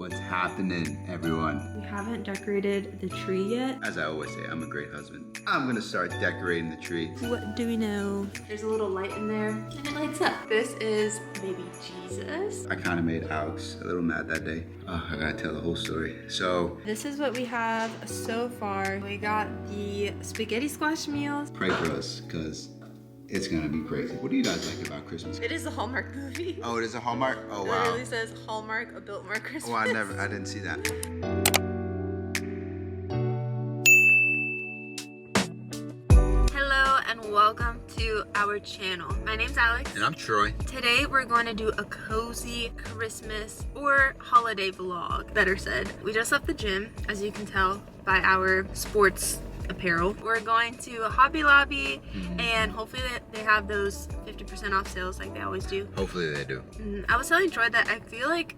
What's happening, everyone? We haven't decorated the tree yet. As I always say, I'm a great husband. I'm gonna start decorating the tree. What do we know? There's a little light in there and it lights up. This is baby Jesus. I kind of made Alex a little mad that day. Oh, I gotta tell the whole story. So, This is what we have so far. We got the spaghetti squash meals. pray for us, because it's gonna be crazy. What do you guys like about Christmas? It is a Hallmark movie. Oh, it is a Hallmark? Oh, It wow. literally says Hallmark, a Biltmore Christmas. Oh, I didn't see that. Hello and welcome to our channel. My name's Alex. And I'm Troy. Today we're going to do a cozy Christmas or holiday vlog, better said. We just left the gym, as you can tell by our sports apparel. We're going to Hobby Lobby and hopefully they have those 50% off sales like they always do. Hopefully they do. I was telling Troy that I feel like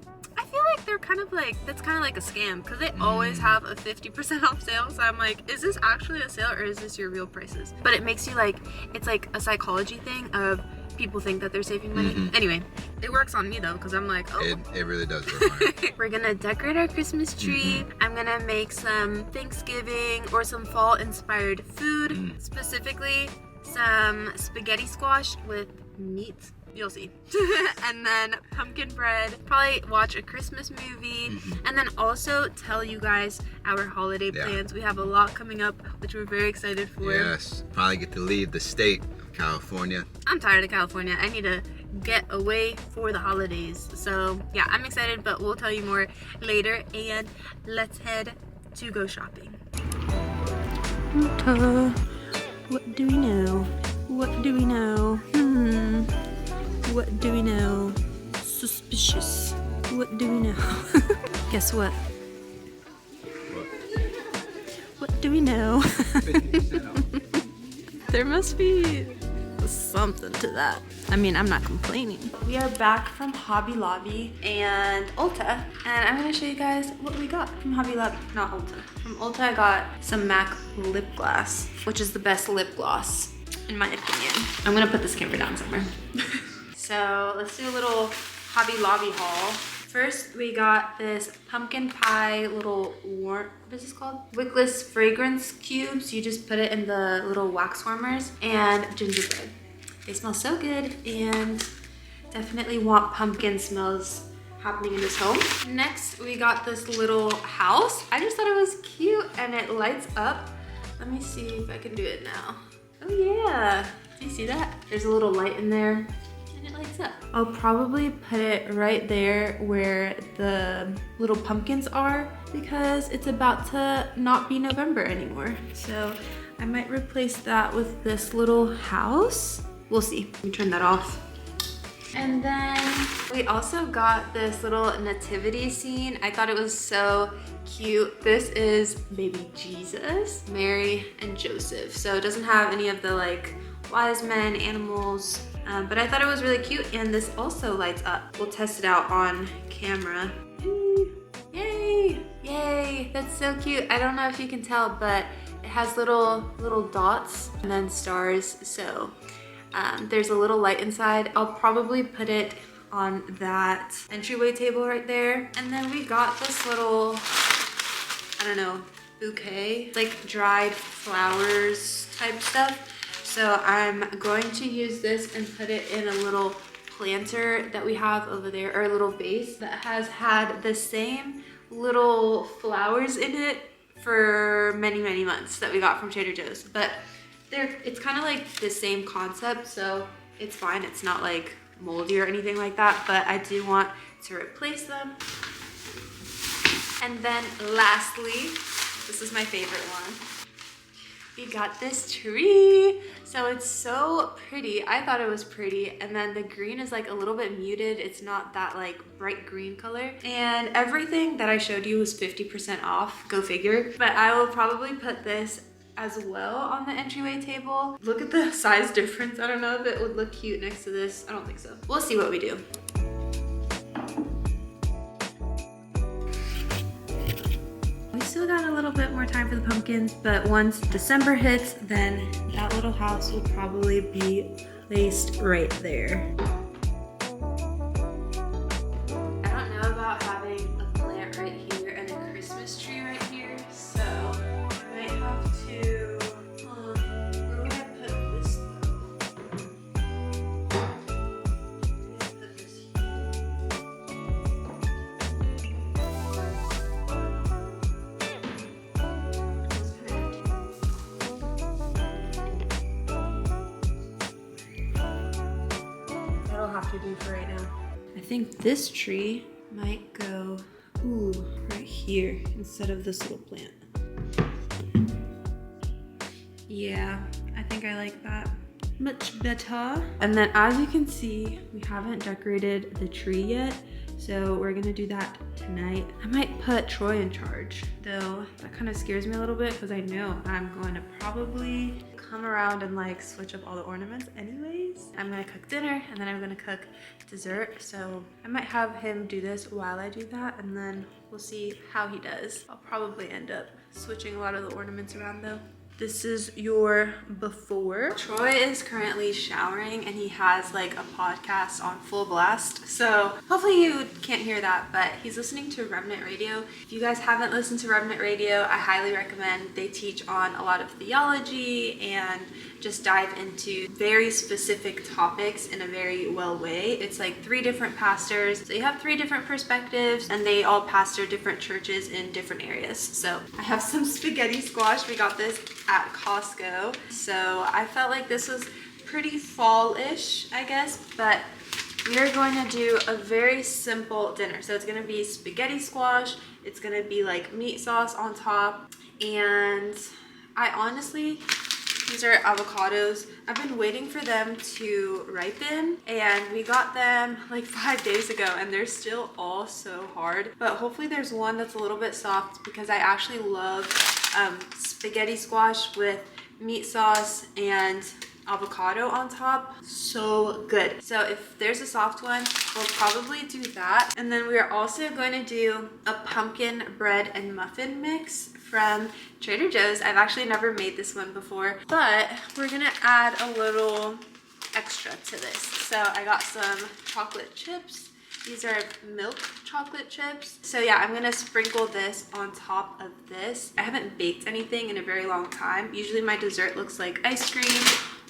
they're kind of like, that's kind of like a scam because they always have a 50% off sale. So I'm like, is this actually a sale or is this your real prices? But it makes you like, it's like a psychology thing of people think that they're saving money. Anyway, it works on me though because I'm like, oh. It really does work on it. We're gonna decorate our Christmas tree. I'm gonna make some Thanksgiving or some fall inspired food, specifically some spaghetti squash with meat. You'll see. And then pumpkin bread, probably watch a Christmas movie, and then also tell you guys our holiday plans. We have a lot coming up, which we're very excited for. Yes, probably get to leave the state of California. I'm tired of California. I need to get away for the holidays. So yeah, I'm excited, but we'll tell you more later. And let's head to go shopping. What do we know? What do we know? What do we know? Suspicious. What do we know? Guess what? What do we know? There must be something to that. I mean, I'm not complaining. We are back from Hobby Lobby and Ulta, and I'm gonna show you guys what we got from Hobby Lobby, not Ulta. From Ulta, I got some MAC lip gloss, which is the best lip gloss, in my opinion. I'm gonna put this camera down somewhere. So let's do a little Hobby Lobby haul. First, we got this pumpkin pie little what is this called? Wickless fragrance cubes. You just put it in the little wax warmers, and gingerbread. They smell so good and definitely want pumpkin smells happening in this home. Next, we got this little house. I just thought it was cute and it lights up. Let me see if I can do it now. Oh yeah, do you see that? There's a little light in there. It lights up. I'll probably put it right there where the little pumpkins are because it's about to not be November anymore. So I might replace that with this little house. We'll see. Let me turn that off. And then we also got this little nativity scene. I thought it was so cute. This is baby Jesus, Mary, and Joseph. So it doesn't have any of the like wise men, animals, but I thought it was really cute, and this also lights up. We'll test it out on camera. Yay! Yay! That's so cute. I don't know if you can tell, but it has little dots and then stars. So there's a little light inside. I'll probably put it on that entryway table right there. And then we got this little, I don't know, bouquet, like dried flowers type stuff. So I'm going to use this and put it in a little planter that we have over there, or a little vase that has had the same little flowers in it for many, many months that we got from Trader Joe's. But it's kind of like the same concept, so it's fine. It's not like moldy or anything like that, but I do want to replace them. And then lastly, this is my favorite one. We got this tree. So it's so pretty. I thought it was pretty. And then the green is like a little bit muted. It's not that like bright green color. And everything that I showed you was 50% off. Go figure. But I will probably put this as well on the entryway table. Look at the size difference. I don't know if it would look cute next to this. I don't think so. We'll see what we do. We still got a little bit more time for the pumpkins, but once December hits, then that little house will probably be placed right there. I don't know about having a plant right with me for right now. I think this tree might go, ooh, right here instead of this little plant. Yeah, I think I like that much better. And then as you can see, we haven't decorated the tree yet. So we're gonna do that tonight. I might put Troy in charge, though that kind of scares me a little bit because I know I'm going to probably come around and like switch up all the ornaments anyways. I'm gonna cook dinner and then I'm gonna cook dessert. So I might have him do this while I do that and then we'll see how he does. I'll probably end up switching a lot of the ornaments around though. This is your before. Troy is currently showering and he has like a podcast on full blast. So hopefully you can't hear that, but he's listening to Remnant Radio. If you guys haven't listened to Remnant Radio, I highly recommend. They teach on a lot of theology and just dive into very specific topics in a very well way. It's like 3 different pastors. So you have 3 different perspectives and they all pastor different churches in different areas. So I have some spaghetti squash. We got this at Costco. So I felt like this was pretty fall-ish, I guess, but we are going to do a very simple dinner. So it's gonna be spaghetti squash. It's gonna be like meat sauce on top. And I honestly, these are avocados. I've been waiting for them to ripen and we got them like 5 days ago and they're still all so hard. But hopefully there's one that's a little bit soft because I actually love spaghetti squash with meat sauce and avocado on top. So good. So if there's a soft one, we'll probably do that. And then we are also going to do a pumpkin bread and muffin mix from Trader Joe's. I've actually never made this one before, but we're gonna add a little extra to this. So I got some chocolate chips. These are milk chocolate chips. So yeah, I'm gonna sprinkle this on top of this. I haven't baked anything in a very long time. Usually my dessert looks like ice cream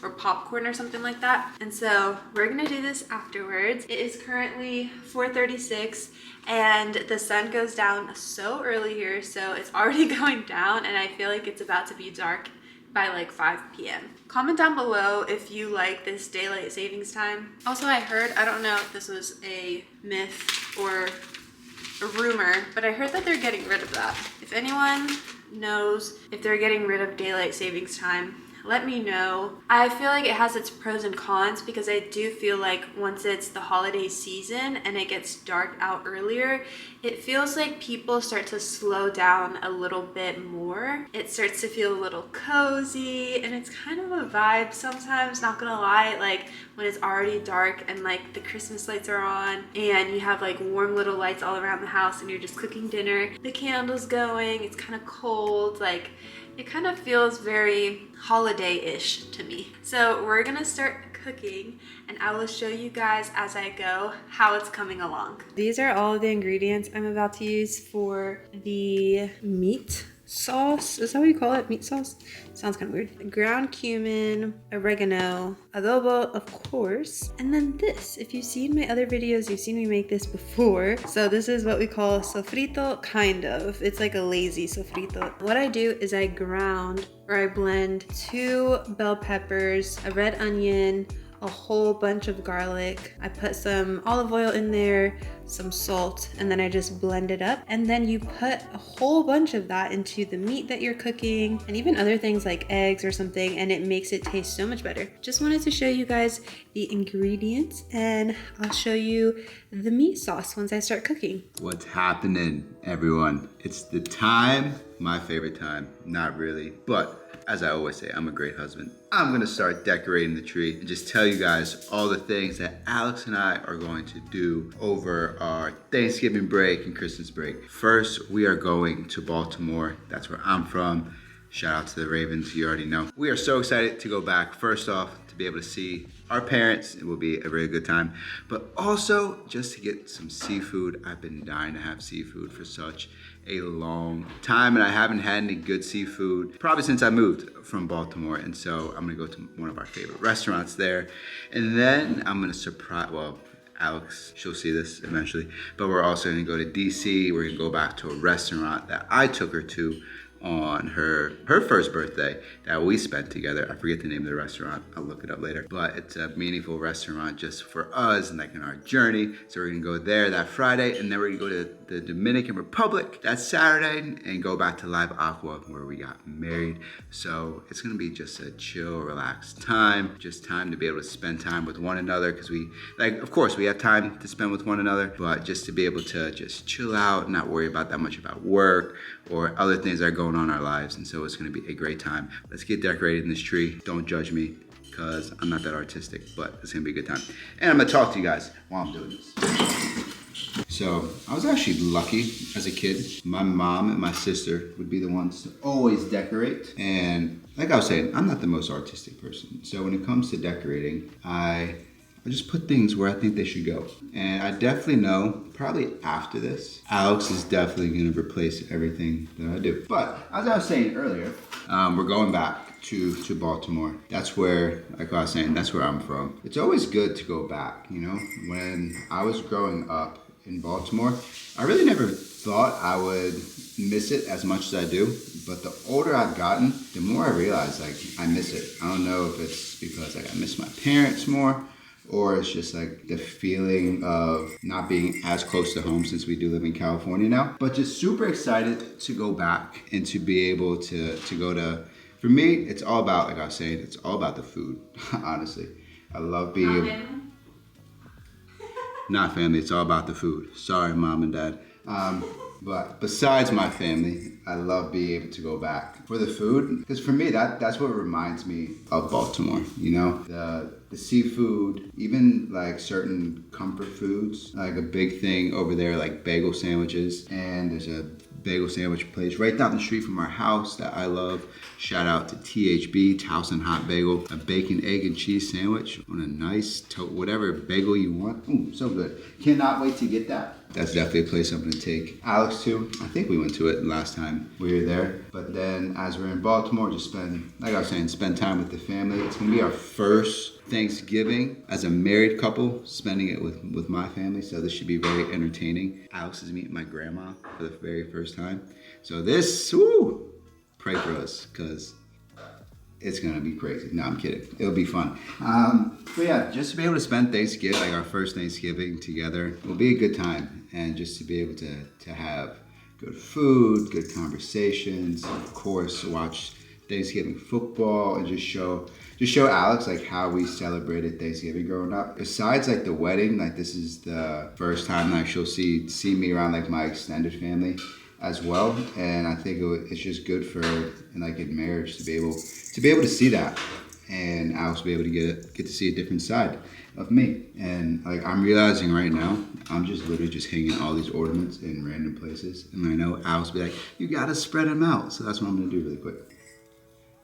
or popcorn or something like that. And so we're gonna do this afterwards. It is currently 4:36 and the sun goes down so early here, so it's already going down and I feel like it's about to be dark by like 5 p.m. Comment down below if you like this daylight savings time. Also, I heard, I don't know if this was a myth or a rumor, but I heard that they're getting rid of that. If anyone knows if they're getting rid of daylight savings time, let me know. I feel like it has its pros and cons because I do feel like once it's the holiday season and it gets dark out earlier, it feels like people start to slow down a little bit more. It starts to feel a little cozy and it's kind of a vibe sometimes, not gonna lie, like when it's already dark and like the Christmas lights are on and you have like warm little lights all around the house and you're just cooking dinner, the candles going, it's kind of cold, like it kind of feels very holiday-ish to me. So we're gonna start cooking and I will show you guys as I go how it's coming along. These are all of the ingredients I'm about to use for the meat sauce. Is that what you call it? Meat sauce? Sounds kind of weird. Ground cumin, oregano, adobo, of course. And then this, if you've seen my other videos, you've seen me make this before. So this is what we call sofrito, kind of. It's like a lazy sofrito. What I do is I blend 2 bell peppers, a red onion, a whole bunch of garlic. I put some olive oil in there, some salt, and then I just blend it up. And then you put a whole bunch of that into the meat that you're cooking and even other things like eggs or something, and it makes it taste so much better. Just wanted to show you guys the ingredients and I'll show you the meat sauce once I start cooking. What's happening, everyone? It's the time, my favorite time, not really, but as I always say, I'm a great husband. I'm gonna start decorating the tree and just tell you guys all the things that Alex and I are going to do over our Thanksgiving break and Christmas break. First, we are going to Baltimore. That's where I'm from. Shout out to the Ravens, you already know. We are so excited to go back. First off, to be able to see our parents. It will be a very good time. But also, just to get some seafood. I've been dying to have seafood for such a long time and I haven't had any good seafood probably since I moved from Baltimore. And so I'm gonna go to one of our favorite restaurants there. And then I'm gonna surprise, well, Alex, she'll see this eventually, but we're also gonna go to DC. We're gonna go back to a restaurant that I took her to on her first birthday that we spent together. I forget the name of the restaurant. I'll look it up later. But it's a meaningful restaurant just for us and like in our journey. So we're gonna go there that Friday, and then we're gonna go to the Dominican Republic that Saturday and go back to Live Aqua where we got married. So it's gonna be just a chill, relaxed time. Just time to be able to spend time with one another, because we, like, of course we have time to spend with one another, but just to be able to just chill out, not worry about that much about work or other things that are going on in our lives. And so it's gonna be a great time. Let's get decorated in this tree. Don't judge me, because I'm not that artistic, but it's gonna be a good time. And I'm gonna talk to you guys while I'm doing this. So I was actually lucky as a kid. My mom and my sister would be the ones to always decorate. And like I was saying, I'm not the most artistic person. So when it comes to decorating, I just put things where I think they should go. And I definitely know, probably after this, Alex is definitely gonna replace everything that I do. But as I was saying earlier, we're going back to Baltimore. That's where, like I was saying, that's where I'm from. It's always good to go back, you know? When I was growing up in Baltimore, I really never thought I would miss it as much as I do. But the older I've gotten, the more I realize, like, I miss it. I don't know if it's because, like, I miss my parents more, or it's just like the feeling of not being as close to home, since we do live in California now. But just super excited to go back and to be able to go to, for me, it's all about, like I was saying, it's all about the food, honestly. I love being able, not family, it's all about the food. Sorry, mom and dad. But besides my family, I love being able to go back for the food, because for me, that's what reminds me of Baltimore. You know, the seafood, even like certain comfort foods, like a big thing over there, like bagel sandwiches. And there's a bagel sandwich place right down the street from our house that I love. Shout out to THB, House and Hot Bagel, a bacon, egg, and cheese sandwich on a nice whatever bagel you want. Ooh, so good. Cannot wait to get that. That's definitely a place I'm gonna take Alex to. I think we went to it last time we were there. But then as we're in Baltimore, just spend, like I was saying, spend time with the family. It's gonna be our first Thanksgiving as a married couple, spending it with my family. So this should be very entertaining. Alex is meeting my grandma for the very first time. So this, woo, pray for us, because it's gonna be crazy. No, I'm kidding. It'll be fun. But yeah, just to be able to spend Thanksgiving, like our first Thanksgiving together, will be a good time. And just to be able to have good food, good conversations, of course, watch Thanksgiving football, and just show Alex like how we celebrated Thanksgiving growing up. Besides like the wedding, like this is the first time like she'll see me around like my extended family as well. And I think it's just good for, in like in marriage, to be able to see that, and Alex will be able to get to see a different side of me. And like I'm realizing right now, I'm just literally just hanging all these ornaments in random places, and I know Alex will be like, you gotta spread them out. So that's what I'm gonna do really quick.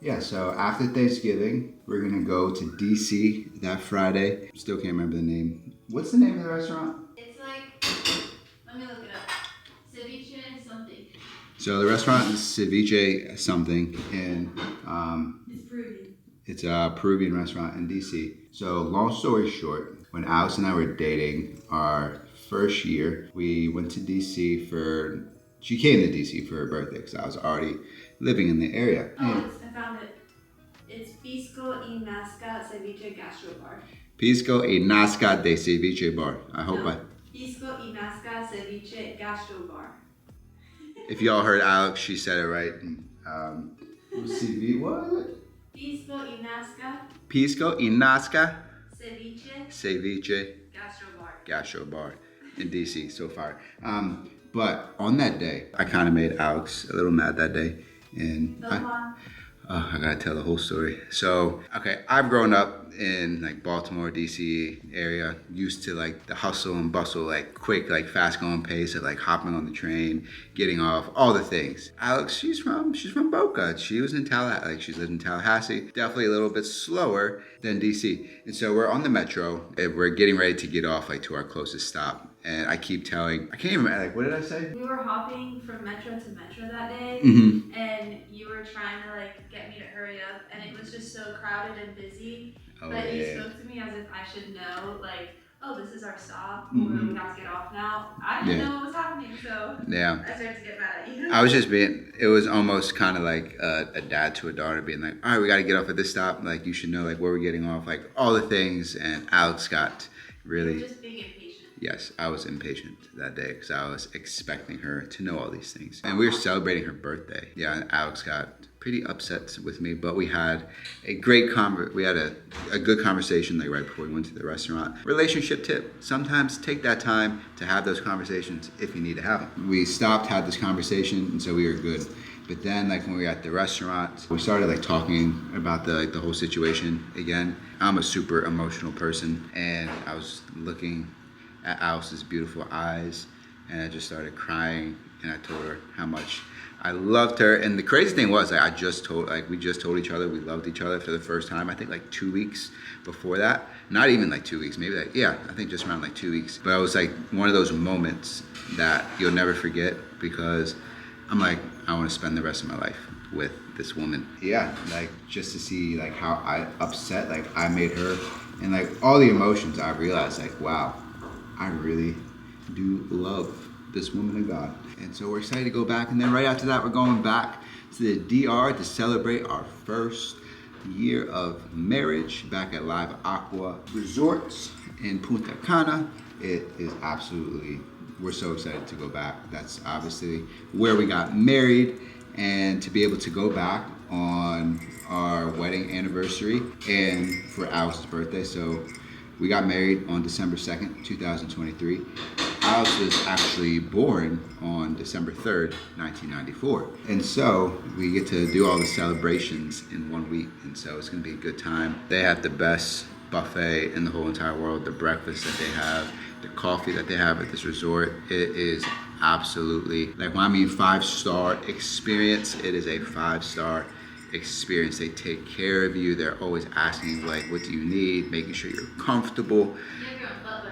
Yeah, so after Thanksgiving, we're gonna go to DC that Friday. Still can't remember the name. What's the name of the restaurant? It's like, let me look it up. Ceviche something. So the restaurant is Ceviche something, and It's Peruvian. it's a Peruvian restaurant in DC. So long story short, when Alex and I were dating our first year, we went to DC she came to DC for her birthday, because I was already living in the area. Oh, I found it. It's Pisco y Nazca Ceviche Gastro Bar. Pisco y Nazca de Ceviche Bar. I hope Pisco y Nazca Ceviche Gastro Bar. If y'all heard Alex, she said it right. CV, what is it? Pisco y Nazca. Pisco y Nazca Ceviche. Gastro Bar in DC, so far. But on that day, I kind of made Alex a little mad that day. And I gotta tell the whole story. So, okay, I've grown up in like Baltimore, DC area, used to like the hustle and bustle, like quick, like fast going pace of like hopping on the train, getting off, all the things. Alex, she's from Boca. She was in Tallahassee, like she's lived in Tallahassee, definitely a little bit slower than DC. And so we're on the metro, and we're getting ready to get off like to our closest stop. And I keep telling, I can't even remember, like, what did I say? We were hopping from metro to metro that day, and you were trying to like get me to hurry up, and it was just so crowded and busy. Oh, but yeah. you spoke to me as if I should know, like, oh, this is our stop, or we have to get off now. I didn't know what was happening, so yeah. I started to get mad at you. I was just being, it was almost kind of like a dad to a daughter being like, all right, we got to get off at this stop. Like, you should know, like, where we're getting off, like, all the things. And Alex got really... Just being impatient. Yes, I was impatient that day because I was expecting her to know all these things. And we were celebrating her birthday. Yeah, and Alex got pretty upset with me, but we had a great we had a good conversation like right before we went to the restaurant. Relationship tip: sometimes take that time to have those conversations if you need to have them. We stopped, had this conversation, and so we were good. But then, like, when we were at the restaurant, we started like talking about the whole situation again. I'm a super emotional person, and I was looking at Alice's beautiful eyes, and I just started crying, and I told her how much I loved her. And the crazy thing was, like, we just told each other we loved each other for the first time, I think like 2 weeks before that. Not even like 2 weeks, maybe like, yeah, I think just around like 2 weeks. But it was like one of those moments that you'll never forget, because I'm like, I want to spend the rest of my life with this woman. Yeah, like, just to see like how upset like I made her, and like all the emotions, I realized like, wow, I really do love this woman of God. And so we're excited to go back. And then right after that, we're going back to the DR to celebrate our first year of marriage back at Live Aqua Resorts in Punta Cana. It is absolutely, we're so excited to go back. That's obviously where we got married, and to be able to go back on our wedding anniversary and for Alex's birthday. So we got married on December 2nd, 2023. Alex was actually born on December 3rd, 1994. And so we get to do all the celebrations in 1 week. And so it's gonna be a good time. They have the best buffet in the whole entire world. The breakfast that they have, the coffee that they have at this resort, it is absolutely, like, when I mean 5-star experience, it is a 5-star experience. They take care of you. They're always asking, like, what do you need, making sure you're comfortable. You have your own butler.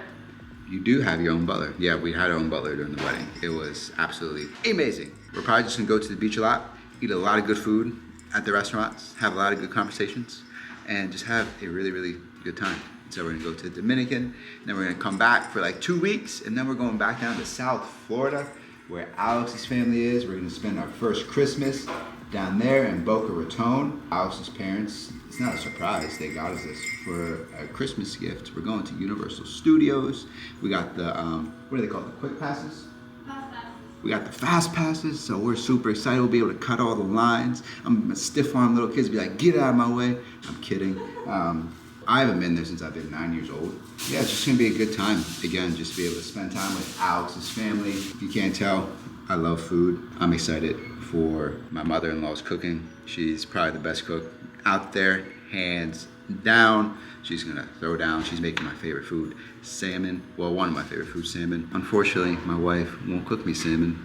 You do have your own butler. Yeah, we had our own butler during the wedding. It was absolutely amazing. We're probably just gonna go to the beach a lot, eat a lot of good food at the restaurants, have a lot of good conversations, and just have a really, really good time. So we're gonna go to the Dominican, and then we're gonna come back for like 2 weeks, and then we're going back down to South Florida, where Alex's family is. We're gonna spend our first Christmas down there in Boca Raton. Alex's parents, it's not a surprise, they got us this for a Christmas gift. We're going to Universal Studios. We got the, what are they called, the quick passes? Fast passes. We got the fast passes, so we're super excited. We'll be able to cut all the lines. I'm gonna stiff arm little kids, be like, get out of my way. I'm kidding. I haven't been there since I've been 9 years old. Yeah, it's just gonna be a good time. Again, just be able to spend time with Alex's family. If you can't tell, I love food. I'm excited for my mother-in-law's cooking. She's probably the best cook out there, hands down. She's gonna throw down. She's making my favorite food, salmon. Well, one of my favorite foods, salmon. Unfortunately, my wife won't cook me salmon,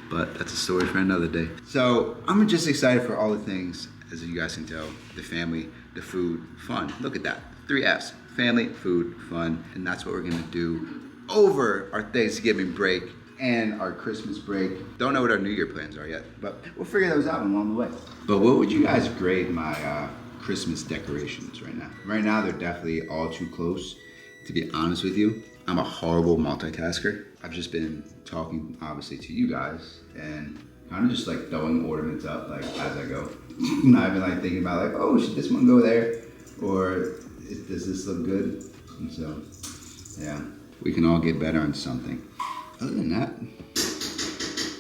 but that's a story for another day. So I'm just excited for all the things, as you guys can tell, the family, the food, fun. Look at that, 3 Fs, family, food, fun. And that's what we're gonna do over our Thanksgiving break and our Christmas break. Don't know what our New Year plans are yet, but we'll figure those out along the way. But what would you guys grade my Christmas decorations right now? Right now, they're definitely all too close. To be honest with you, I'm a horrible multitasker. I've just been talking, obviously, to you guys and kind of just like throwing ornaments up like as I go. Not even like thinking about like, oh, should this one go there? Or does this look good? And so, yeah, we can all get better on something. Other than that,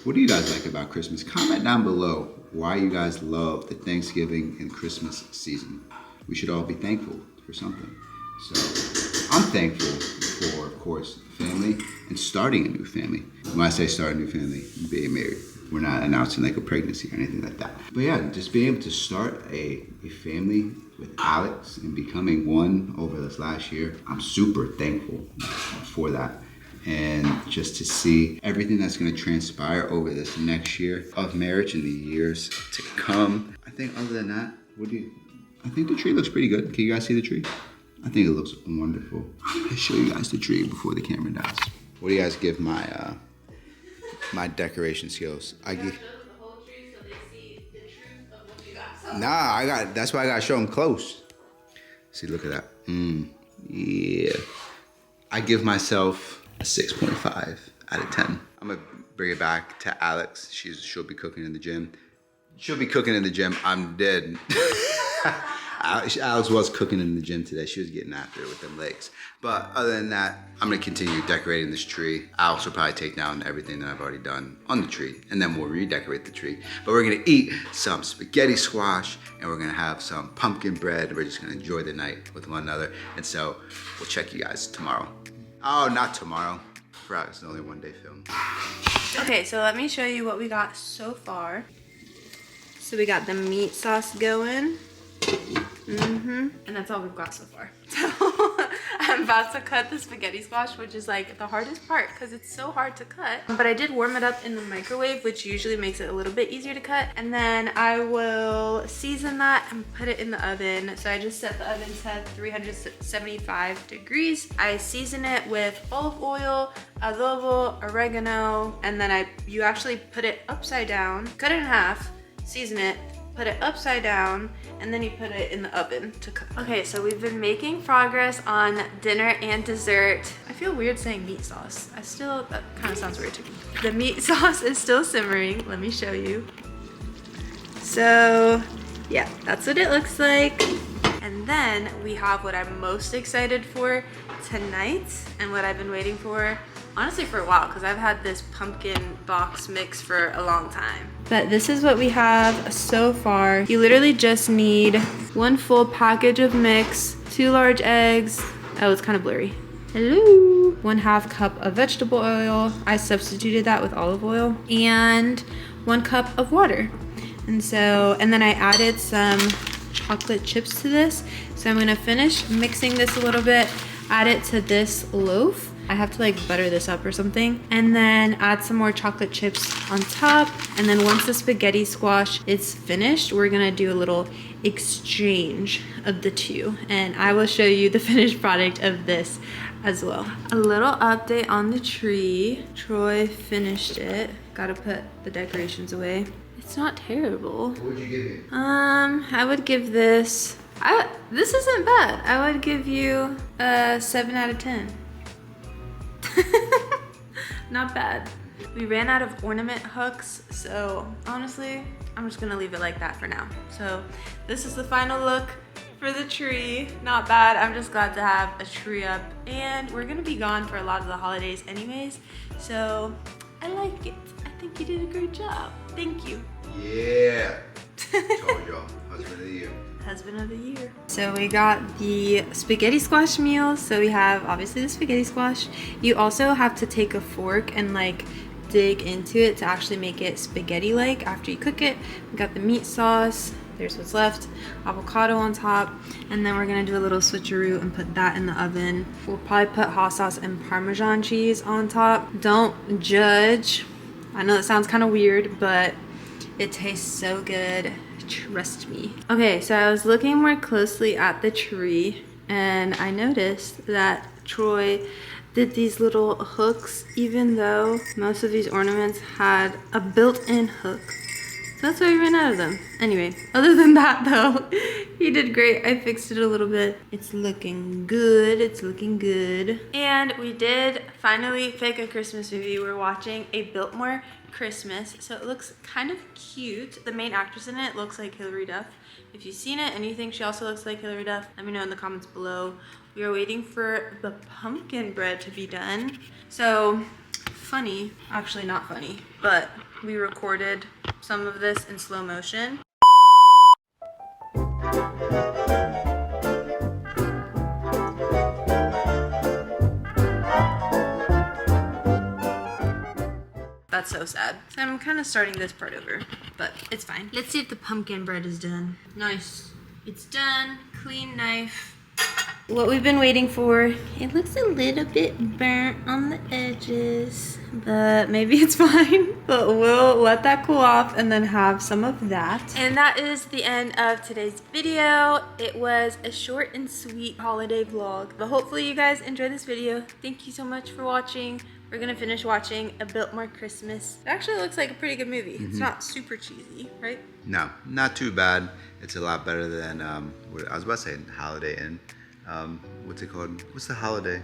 what do you guys like about Christmas? Comment down below why you guys love the Thanksgiving and Christmas season. We should all be thankful for something. So I'm thankful for, of course, family and starting a new family. When I say start a new family, being married. We're not announcing like a pregnancy or anything like that. But yeah, just being able to start a family with Alex and becoming one over this last year, I'm super thankful for that. And just to see everything that's gonna transpire over this next year of marriage and the years to come. I think other than that, I think the tree looks pretty good. Can you guys see the tree? I think it looks wonderful. I'll show you guys the tree before the camera dies. What do you guys give my my decoration skills? I give The whole tree so they see the truth of what you got. Nah, that's why I gotta show them close. See, look at that. Yeah. I give myself a 6.5 out of 10. I'm gonna bring it back to Alex. She'll be cooking in the gym. She'll be cooking in the gym. I'm dead. Alex was cooking in the gym today. She was getting after it with them legs. But other than that, I'm gonna continue decorating this tree. I'll also probably take down everything that I've already done on the tree, and then we'll redecorate the tree. But we're gonna eat some spaghetti squash, and we're gonna have some pumpkin bread. We're just gonna enjoy the night with one another. And so we'll check you guys tomorrow. Oh, not tomorrow. Right, it's only one day film. Okay, so let me show you what we got so far. So we got the meat sauce going. And that's all we've got so far. So I'm about to cut the spaghetti squash, which is like the hardest part because it's so hard to cut. But I did warm it up in the microwave, which usually makes it a little bit easier to cut. And then I will season that and put it in the oven. So I just set the oven to 375 degrees. I season it with olive oil, adobo, oregano, and then you actually put it upside down, cut it in half, season it, put it upside down, and then you put it in the oven to cook. Okay, so we've been making progress on dinner and dessert. I feel weird saying meat sauce. That kind of sounds weird to me. The meat sauce is still simmering. Let me show you. So yeah, that's what it looks like. And then we have what I'm most excited for tonight and what I've been waiting for, honestly, for a while, because I've had this pumpkin box mix for a long time. But this is what we have so far. You literally just need 1 full package of mix, 2 large eggs. Oh, it's kind of blurry. Hello. 1/2 cup of vegetable oil. I substituted that with olive oil. And 1 cup of water. And then I added some chocolate chips to this. So I'm gonna finish mixing this a little bit, add it to this loaf. I have to like butter this up or something, and then add some more chocolate chips on top. And then once the spaghetti squash is finished, we're gonna do a little exchange of the two, and I will show you the finished product of this as well. A little update on the tree. Troy finished it. Gotta put the decorations away. It's not terrible. What would you give me? I would give this, this isn't bad. I would give you a 7 out of 10. Not bad. We ran out of ornament hooks, so honestly, I'm just gonna leave it like that for now. So this is the final look for the tree. Not bad. I'm just glad to have a tree up, and we're gonna be gone for a lot of the holidays anyways, so I like it. I think you did a great job. Thank you. Yeah. Told y'all. Husband of the year. Husband of the year. So we got the spaghetti squash meal. So we have obviously the spaghetti squash. You also have to take a fork and like dig into it to actually make it spaghetti-like after you cook it. We got the meat sauce. There's what's left. Avocado on top. And then we're gonna do a little switcheroo and put that in the oven. We'll probably put hot sauce and Parmesan cheese on top. Don't judge. I know that sounds kind of weird, but it tastes so good. Trust me. Okay, so I was looking more closely at the tree, and I noticed that Troy did these little hooks, even though most of these ornaments had a built-in hook. So that's why we ran out of them. Anyway, other than that though, he did great. I fixed it a little bit. It's looking good. It's looking good. And we did finally pick a Christmas movie. We're watching a Biltmore Christmas. So it looks kind of cute. The main actress in it looks like Hilary Duff. If you've seen it and you think she also looks like Hilary Duff, let me know in the comments below. We are waiting for the pumpkin bread to be done. So funny, actually not funny, but we recorded some of this in slow motion. That's so sad. So I'm kind of starting this part over, but it's fine. Let's see if the pumpkin bread is done. Nice. It's done. Clean knife. What we've been waiting for, it looks a little bit burnt on the edges, but maybe it's fine. But we'll let that cool off and then have some of that. And that is the end of today's video. It was a short and sweet holiday vlog, but hopefully you guys enjoyed this video. Thank you so much for watching. We're gonna finish watching A Biltmore Christmas. It actually looks like a pretty good movie. It's not super cheesy, right? No, not too bad. It's a lot better than what I was about to say, Holiday Inn. What's it called? What's the holiday?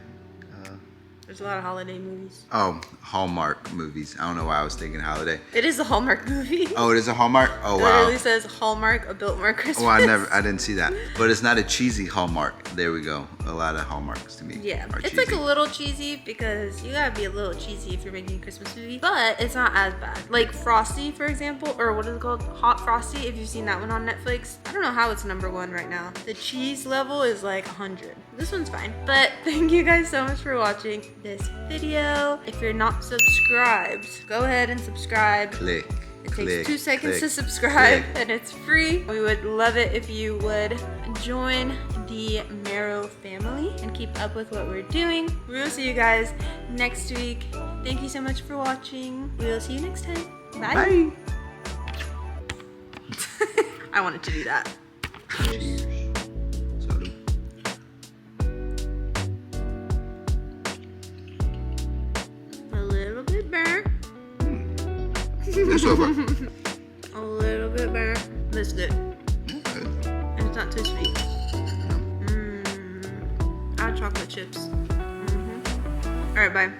There's a lot of holiday movies. Oh, Hallmark movies. I don't know why I was thinking holiday. It is a Hallmark movie. Oh, it is a Hallmark? Oh, It wow. literally says Hallmark, a Biltmore Christmas. Oh, I didn't see that. But it's not a cheesy Hallmark. There we go. A lot of Hallmarks to me. Yeah, are it's cheesy. like a little cheesy because you gotta be a little cheesy if you're making a Christmas movie, but it's not as bad. Like Frosty, for example, or what is it called? Hot Frosty, if you've seen that one on Netflix. I don't know how it's #1 right now. The cheese level is like 100. This one's fine. But thank you guys so much for watching this video. If you're not subscribed, go ahead and subscribe. Click. It click, takes 2 seconds click, to subscribe click. and it's free. We would love it if you would join the Marrow family and keep up with what we're doing. We will see you guys next week. Thank you so much for watching. We will see you next time. Bye. Bye. I wanted to do that. Salud. A little bit burnt. It's over. A little bit burnt. This is good. Good. And it's not too sweet. Add chocolate chips. All right, bye.